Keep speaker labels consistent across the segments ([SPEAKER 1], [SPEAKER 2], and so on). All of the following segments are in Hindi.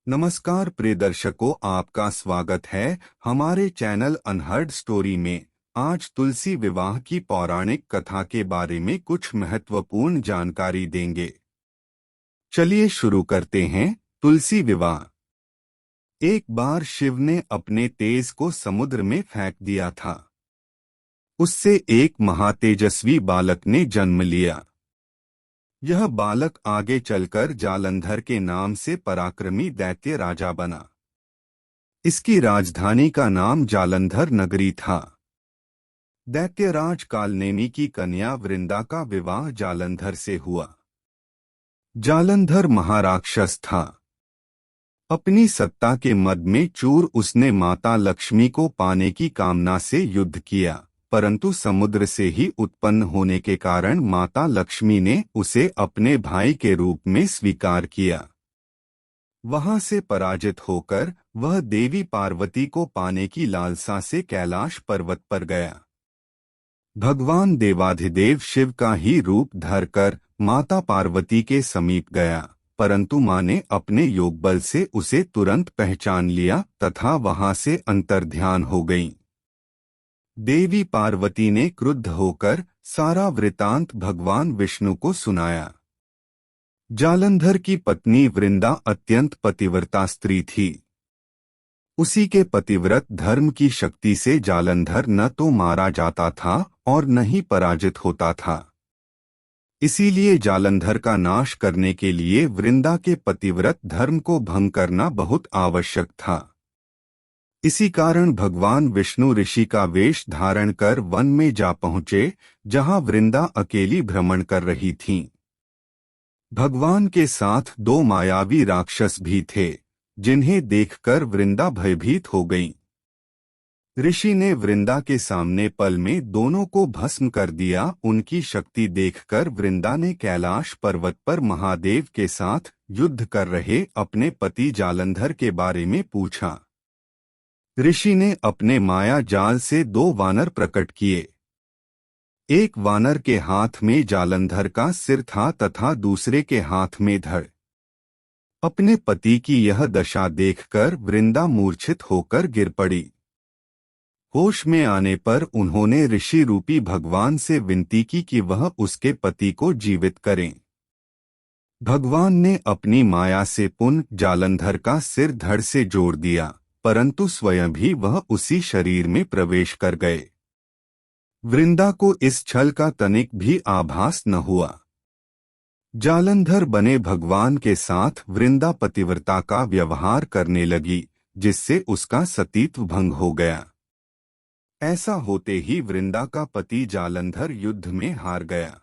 [SPEAKER 1] नमस्कार प्रिय दर्शकों, आपका स्वागत है हमारे चैनल अनहर्ड स्टोरी में। आज तुलसी विवाह की पौराणिक कथा के बारे में कुछ महत्वपूर्ण जानकारी देंगे। चलिए शुरू करते हैं। तुलसी विवाह। एक बार शिव ने अपने तेज को समुद्र में फेंक दिया था। उससे एक महातेजस्वी बालक ने जन्म लिया। यह बालक आगे चलकर जालंधर के नाम से पराक्रमी दैत्य राजा बना। इसकी राजधानी का नाम जालंधर नगरी था। दैत्यराज कालनेमी की कन्या वृंदा का विवाह जालंधर से हुआ। जालंधर महाराक्षस था। अपनी सत्ता के मद में चूर उसने माता लक्ष्मी को पाने की कामना से युद्ध किया, परंतु समुद्र से ही उत्पन्न होने के कारण माता लक्ष्मी ने उसे अपने भाई के रूप में स्वीकार किया। वहां से पराजित होकर वह देवी पार्वती को पाने की लालसा से कैलाश पर्वत पर गया। भगवान देवाधिदेव शिव का ही रूप धरकर माता पार्वती के समीप गया, परंतु मां ने अपने योगबल से उसे तुरंत पहचान लिया तथा वहां से अंतर्ध्यान हो गईं। देवी पार्वती ने क्रुद्ध होकर सारा वृतांत भगवान विष्णु को सुनाया। जालंधर की पत्नी वृंदा अत्यंत पतिव्रता स्त्री थी। उसी के पतिव्रत धर्म की शक्ति से जालंधर न तो मारा जाता था और न ही पराजित होता था। इसीलिए जालंधर का नाश करने के लिए वृंदा के पतिव्रत धर्म को भंग करना बहुत आवश्यक था। इसी कारण भगवान विष्णु ऋषि का वेश धारण कर वन में जा पहुंचे, जहां वृंदा अकेली भ्रमण कर रही थीं। भगवान के साथ दो मायावी राक्षस भी थे, जिन्हें देखकर वृंदा भयभीत हो गईं। ऋषि ने वृंदा के सामने पल में दोनों को भस्म कर दिया। उनकी शक्ति देखकर वृंदा ने कैलाश पर्वत पर महादेव के साथ युद्ध कर रहे अपने पति जालंधर के बारे में पूछा। ऋषि ने अपने माया जाल से दो वानर प्रकट किए। एक वानर के हाथ में जालंधर का सिर था तथा दूसरे के हाथ में धड़। अपने पति की यह दशा देखकर वृंदा मूर्छित होकर गिर पड़ी। होश में आने पर उन्होंने ऋषि रूपी भगवान से विनती की कि वह उसके पति को जीवित करें। भगवान ने अपनी माया से पुनः जालंधर का सिर धड़ से जोड़ दिया, परंतु स्वयं भी वह उसी शरीर में प्रवेश कर गए। वृंदा को इस छल का तनिक भी आभास न हुआ। जालंधर बने भगवान के साथ वृंदा पतिव्रता का व्यवहार करने लगी, जिससे उसका सतीत्व भंग हो गया। ऐसा होते ही वृंदा का पति जालंधर युद्ध में हार गया।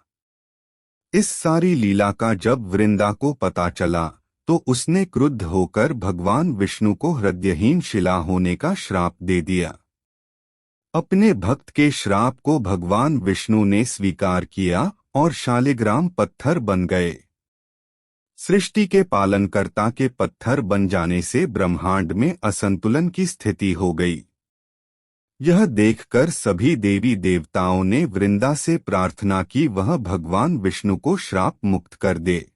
[SPEAKER 1] इस सारी लीला का जब वृंदा को पता चला तो उसने क्रुद्ध होकर भगवान विष्णु को हृदयहीन शिला होने का श्राप दे दिया। अपने भक्त के श्राप को भगवान विष्णु ने स्वीकार किया और शालिग्राम पत्थर बन गए। सृष्टि के पालनकर्ता के पत्थर बन जाने से ब्रह्मांड में असंतुलन की स्थिति हो गई। यह देखकर सभी देवी देवताओं ने वृंदा से प्रार्थना की वह भगवान विष्णु को श्राप मुक्त कर दे।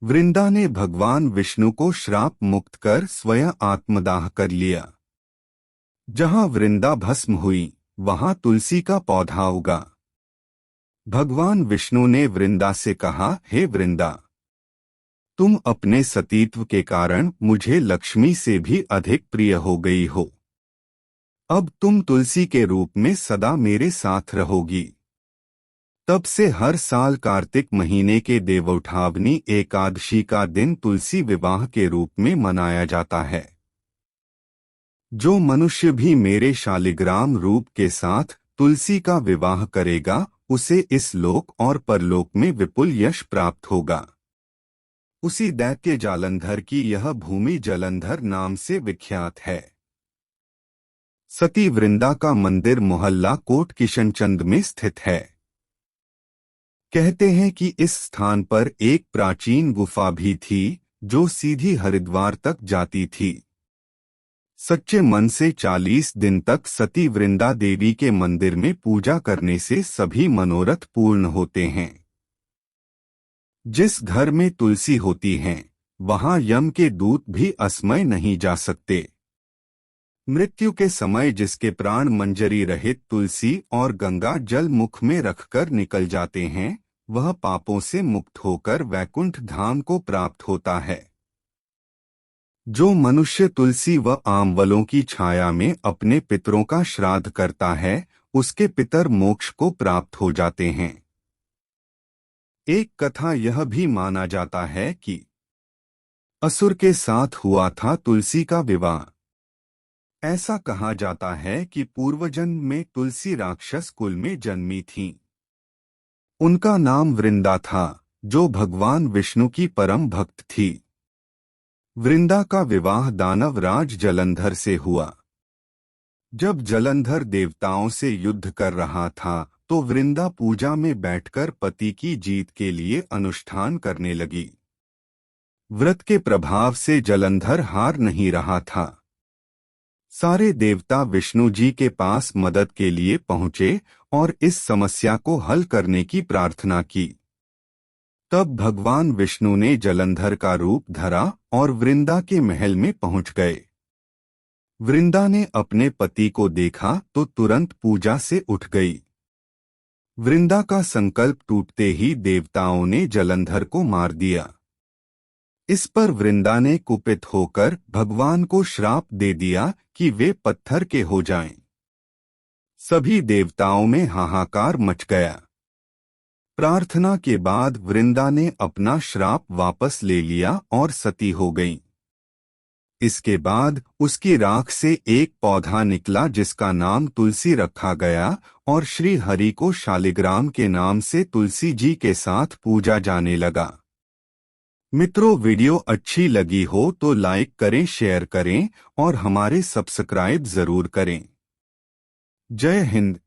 [SPEAKER 1] वृंदा ने भगवान विष्णु को श्राप मुक्त कर स्वयं आत्मदाह कर लिया। जहां वृंदा भस्म हुई, वहां तुलसी का पौधा उगा। भगवान विष्णु ने वृंदा से कहा, हे वृंदा, तुम अपने सतीत्व के कारण मुझे लक्ष्मी से भी अधिक प्रिय हो गई हो। अब तुम तुलसी के रूप में सदा मेरे साथ रहोगी। तब से हर साल कार्तिक महीने के देवउठावनी एकादशी का दिन तुलसी विवाह के रूप में मनाया जाता है। जो मनुष्य भी मेरे शालिग्राम रूप के साथ तुलसी का विवाह करेगा, उसे इस लोक और परलोक में विपुल यश प्राप्त होगा। उसी दैत्य जालंधर की यह भूमि जलंधर नाम से विख्यात है। सती वृंदा का मंदिर मोहल्ला कोट किशनचंद में स्थित है। कहते हैं कि इस स्थान पर एक प्राचीन गुफा भी थी जो सीधी हरिद्वार तक जाती थी। सच्चे मन से 40 दिन तक सती वृंदा देवी के मंदिर में पूजा करने से सभी मनोरथ पूर्ण होते हैं। जिस घर में तुलसी होती है, वहां यम के दूत भी असमय नहीं जा सकते। मृत्यु के समय जिसके प्राण मंजरी रहित तुलसी और गंगा जल मुख में रखकर निकल जाते हैं, वह पापों से मुक्त होकर वैकुंठ धाम को प्राप्त होता है। जो मनुष्य तुलसी व आंवलों की छाया में अपने पितरों का श्राद्ध करता है, उसके पितर मोक्ष को प्राप्त हो जाते हैं। एक कथा यह भी माना जाता है कि असुर के साथ हुआ था तुलसी का विवाह। ऐसा कहा जाता है कि पूर्वजन्म में तुलसी राक्षस कुल में जन्मी थीं। उनका नाम वृंदा था, जो भगवान विष्णु की परम भक्त थी। वृंदा का विवाह दानव राज जलंधर से हुआ। जब जलंधर देवताओं से युद्ध कर रहा था, तो वृंदा पूजा में बैठकर पति की जीत के लिए अनुष्ठान करने लगी। व्रत के प्रभाव से जलंधर हार नहीं रहा था। सारे देवता विष्णु जी के पास मदद के लिए पहुंचे और इस समस्या को हल करने की प्रार्थना की। तब भगवान विष्णु ने जलंधर का रूप धरा और वृंदा के महल में पहुंच गए। वृंदा ने अपने पति को देखा तो तुरंत पूजा से उठ गई। वृंदा का संकल्प टूटते ही देवताओं ने जलंधर को मार दिया। इस पर वृंदा ने कुपित होकर भगवान को श्राप दे दिया कि वे पत्थर के हो जाएं। सभी देवताओं में हाहाकार मच गया। प्रार्थना के बाद वृंदा ने अपना श्राप वापस ले लिया और सती हो गईं। इसके बाद उसकी राख से एक पौधा निकला जिसका नाम तुलसी रखा गया और श्री हरि को शालिग्राम के नाम से तुलसी जी के साथ पूजा जाने लगा। मित्रों, वीडियो अच्छी लगी हो तो लाइक करें, शेयर करें और हमारे सब्सक्राइब जरूर करें। जय हिंद।